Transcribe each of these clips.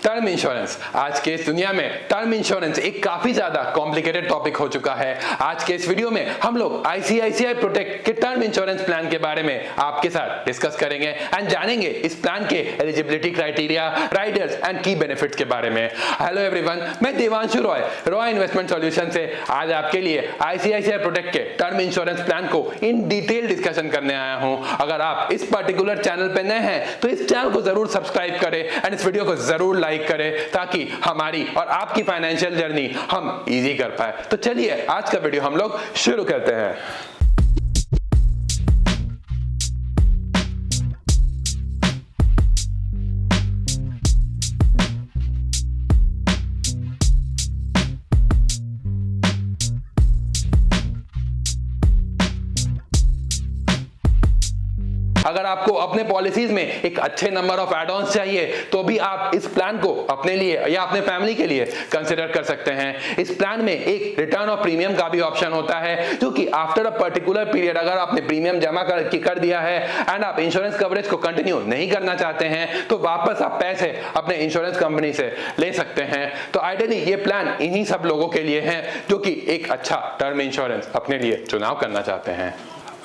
Term insurance. आज के इस दुनिया में टर्म इंश्योरेंस एक काफी ज्यादा कॉम्प्लिकेटेड टॉपिक हो चुका है। आज के इस वीडियो में हम लोग आईसीआईसीआई प्रोटेक्ट के टर्म इंश्योरेंस प्लान के बारे में आपके साथ डिस्कस करेंगे एंड जानेंगे इस प्लान के eligibility criteria, Riders and key benefits के बारे में। हेलो एवरीवन, मैं देवांशु रॉय इन्वेस्टमेंट सॉल्यूशन से आज आपके लिए आईसीआईसीआई प्रोटेक्ट के टर्म इंश्योरेंस प्लान को इन डिटेल डिस्कशन करने आया हूं। अगर आप इस पर्टिकुलर चैनल पे नए हैं तो इस चैनल को जरूर सब्सक्राइब करें एंड इस वीडियो को जरूर लाइक करें ताकि हमारी और आपकी फाइनेंशियल जर्नी हम इजी कर पाए। तो चलिए आज का वीडियो हम लोग शुरू करते हैं। अगर आपको अपने पॉलिसीज में एक अच्छे नंबर ऑफ एड ऑन्स चाहिए तो भी आप इस प्लान को अपने लिए या अपने फैमिली के लिए कंसिडर कर सकते हैं। इस प्लान में एक रिटर्न ऑफ प्रीमियम का भी ऑप्शन होता है जो कि आफ्टर अ पर्टिकुलर पीरियड अगर आपने प्रीमियम जमा कर दिया है एंड आप इंश्योरेंस कवरेज को कंटिन्यू नहीं करना चाहते हैं तो वापस आप पैसे अपने इंश्योरेंस कंपनी से ले सकते हैं। तो आइडियली ये प्लान इन्हीं सब लोगों के लिए है जो कि एक अच्छा टर्म इंश्योरेंस अपने लिए चुनाव करना चाहते हैं।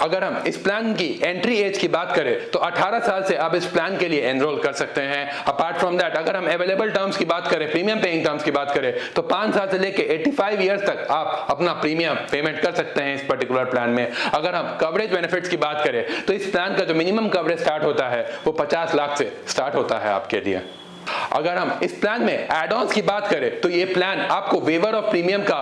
अगर हम इस प्लान की एंट्री एज की बात करें तो 18 साल से आप इस प्लान के लिए एनरोल कर सकते हैं। अपार्ट फ्रॉम दैट अगर हम अवेलेबल टर्म्स की बात करें, प्रीमियम पेइंग टर्म्स की बात करें तो 5 साल से लेके 85 ईयर्स तक आप अपना प्रीमियम पेमेंट कर सकते हैं इस पर्टिकुलर प्लान में। अगर हम कवरेज बेनिफिट्स की बात करें तो इस प्लान का जो मिनिमम कवरेज स्टार्ट होता है वो 50 लाख से स्टार्ट होता है आपके लिए। अगर हम इस प्लान में एड ऑन्स की बात करें तो ये प्लान आपको वेवर ऑफ प्रीमियम का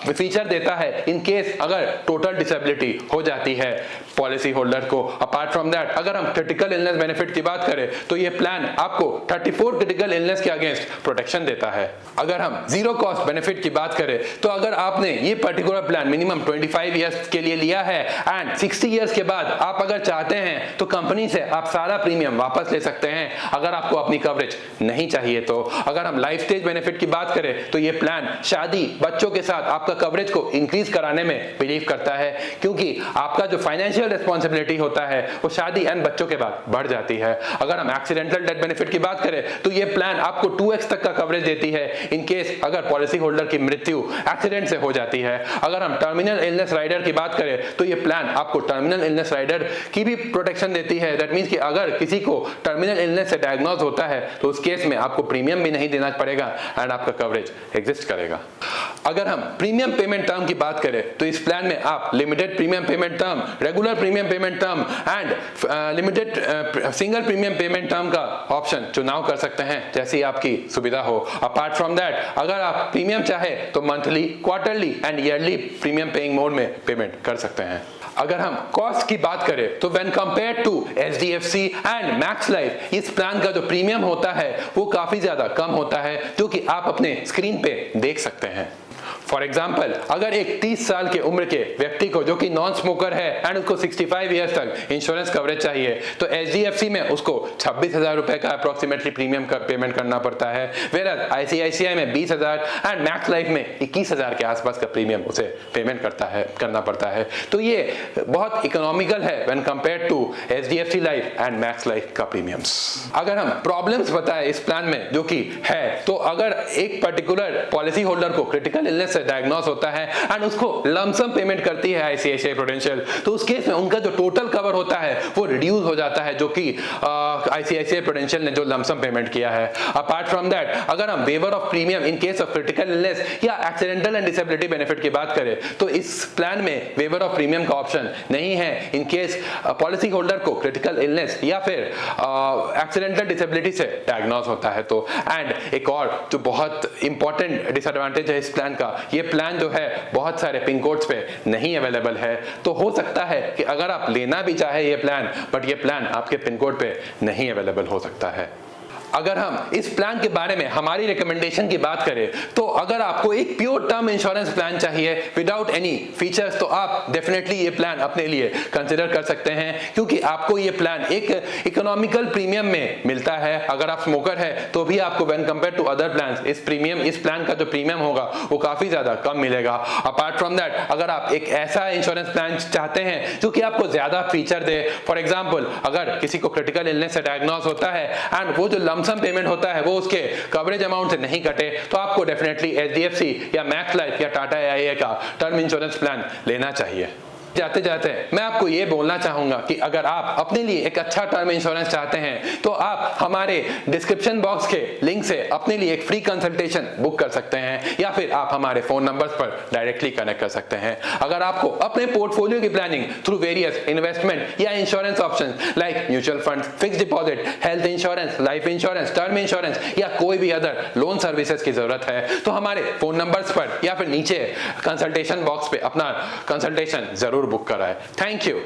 फीचर देता है इन केस अगर टोटल डिसेबिलिटी हो जाती है पॉलिसी होल्डर को। अपार्ट फ्रॉम दैट अगर हम क्रिटिकल इलनेस बेनिफिट की बात करें तो ये प्लान आपको 34 क्रिटिकल इलनेस के अगेंस्ट प्रोटेक्शन देता है। अगर हम जीरो कॉस्ट बेनिफिट की बात करें तो अगर आपने ये पर्टिकुलर प्लान मिनिमम 25 ईयर्स के लिए लिया है एंड 60 ईयर्स के बाद आप अगर चाहते हैं तो कंपनी से आप सारा प्रीमियम वापस ले सकते हैं अगर आपको अपनी कवरेज नहीं चाहिए तो। अगर हम लाइफ स्टेज बेनिफिट की बात करें तो ये प्लान शादी, बच्चों के साथ आपका कवरेज को इंक्रीज कराने में बिलीव करता है क्योंकि आपका जो फाइनेंशियल रिस्पांसिबिलिटी होता है वो शादी एंड बच्चों के बाद बढ़ जाती है। अगर हम एक्सीडेंटल डेथ बेनिफिट की बात करें तो ये प्लान आपको 2x तक का कवरेज देती है इन केस अगर पॉलिसी होल्डर की मृत्यु एक्सीडेंट से हो जाती है। अगर हम टर्मिनल इलनेस राइडर की बात करें तो ये प्लान आपको टर्मिनल इलनेस राइडर की भी प्रोटेक्शन देती है। दैट मींस कि अगर किसी को टर्मिनल इलनेस से डायग्नोज होता है तो उस केस में आपको प्रीमियम भी नहीं देना पड़ेगा एंड आपका कवरेज एग्जिस्ट करेगा। अगर हम प्रीमियम पेमेंट टर्म की बात करें तो इस प्लान में आप limited premium payment term, regular premium payment term and limited single premium payment term का ऑप्शन चुनाव कर सकते हैं जैसी आपकी सुविधा हो। अपार्ट फ्रॉम दैट अगर आप प्रीमियम चाहे तो monthly, quarterly and yearly premium paying mode में पेमेंट कर सकते हैं। अगर हम कॉस्ट की बात करें तो when compared to HDFC and Max Life इस प्लान का जो प्रीमियम होता है वो काफी ज्यादा कम होता है जो कि आप अपने स्क्रीन पे देख सकते हैं। फॉर एग्जाम्पल अगर एक 30 साल के उम्र के व्यक्ति को जो कि नॉन स्मोकर है एंड उसको 65 ईयर्स तक इंश्योरेंस कवरेज चाहिए तो एचडीएफसी में उसको 26,000 रुपए का अप्रोक्सीमेटली प्रीमियम का पेमेंट करना पड़ता है, वेयर आईसीआईसीआई में 20,000 एंड मैक्स लाइफ में 21,000 के आसपास का प्रीमियम उसे पेमेंट करना पड़ता है। तो ये बहुत इकोनॉमिकल है when compared to HDFC Life and Max Life का प्रीमियम्स। अगर हम प्रॉब्लम्स बताएं इस प्लान में जो कि है तो अगर एक पर्टिकुलर पॉलिसी होल्डर को क्रिटिकल इलनेस डायग्नोस होता है एंड उसको लमसम पेमेंट करती है आईसीआईसीआई प्रूडेंशियल तो उस केस में उनका जो टोटल कवर होता है वो रिड्यूस हो जाता है जो कि आईसीआईसीआई प्रूडेंशियल ने जो लमसम पेमेंट किया है। अपार्ट फ्रॉम दैट अगर हम waiver of premium in case of critical illness या एक्सीडेंटल एंड डिसेबिलिटी बेनिफिट की बात करें तो इस प्लान में वेवर ऑफ प्रीमियम का ऑप्शन नहीं है इन केस पॉलिसी होल्डर को क्रिटिकल इलनेस या फिर एक्सीडेंटल डिसेबिलिटी से डायग्नोस होता है तो। एंड एक और जो बहुत इंपॉर्टेंट डिसएडवांटेज है इस प्लान का, ये प्लान जो है बहुत सारे पिन कोड्स पे नहीं अवेलेबल है। तो हो सकता है कि अगर आप लेना भी चाहे ये प्लान बट ये प्लान आपके पिन कोड पे नहीं अवेलेबल हो सकता है। अगर हम इस प्लान के बारे में हमारी रिकमेंडेशन की बात करें तो अगर आपको एक प्योर टर्म इंश्योरेंस प्लान चाहिए विदाउट एनी फीचर्स तो आप डेफिनेटली ये प्लान अपने लिए कंसिडर कर सकते हैं क्योंकि आपको ये प्लान एक इकोनॉमिकल प्रीमियम में मिलता है। अगर आप स्मोकर है तो भी आपको when compare to other plans इस प्लान का जो प्रीमियम होगा वो काफी ज्यादा कम मिलेगा। अपार्ट फ्रॉम दैट अगर आप एक ऐसा इंश्योरेंस प्लान चाहते हैं जो कि आपको ज्यादा फीचर दे, फॉर एग्जाम्पल अगर किसी को क्रिटिकल इलनेस से डायग्नोस होता है एंड वो जो लमसम पेमेंट होता है वो उसके कवरेज अमाउंट से नहीं कटे, तो आपको डेफिनेटली HDFC या मैक्स लाइफ या टाटा AIA का टर्म इंश्योरेंस प्लान लेना चाहिए। जाते जाते मैं आपको ये बोलना चाहूंगा कि अगर आप अपने लिए एक अच्छा टर्म इंश्योरेंस चाहते हैं तो आप हमारे डिस्क्रिप्शन बॉक्स के लिंक से अपने लिए एक फ्री कंसल्टेशन बुक कर सकते हैं, या फिर आप हमारे फोन नंबर्स पर डायरेक्टली कनेक्ट कर सकते हैं। अगर आपको अपने पोर्टफोलियो की प्लानिंग थ्रू वेरियस इन्वेस्टमेंट या insurance options like mutual fund, fix deposit, health insurance, life insurance, term insurance या कोई भी अदर लोन सर्विसेज की जरूरत है तो हमारे फोन नंबर्स पर या फिर नीचे कंसल्टेशन बॉक्स पे अपना कंसल्टेशन जरूर बुक कराएं। Thank you.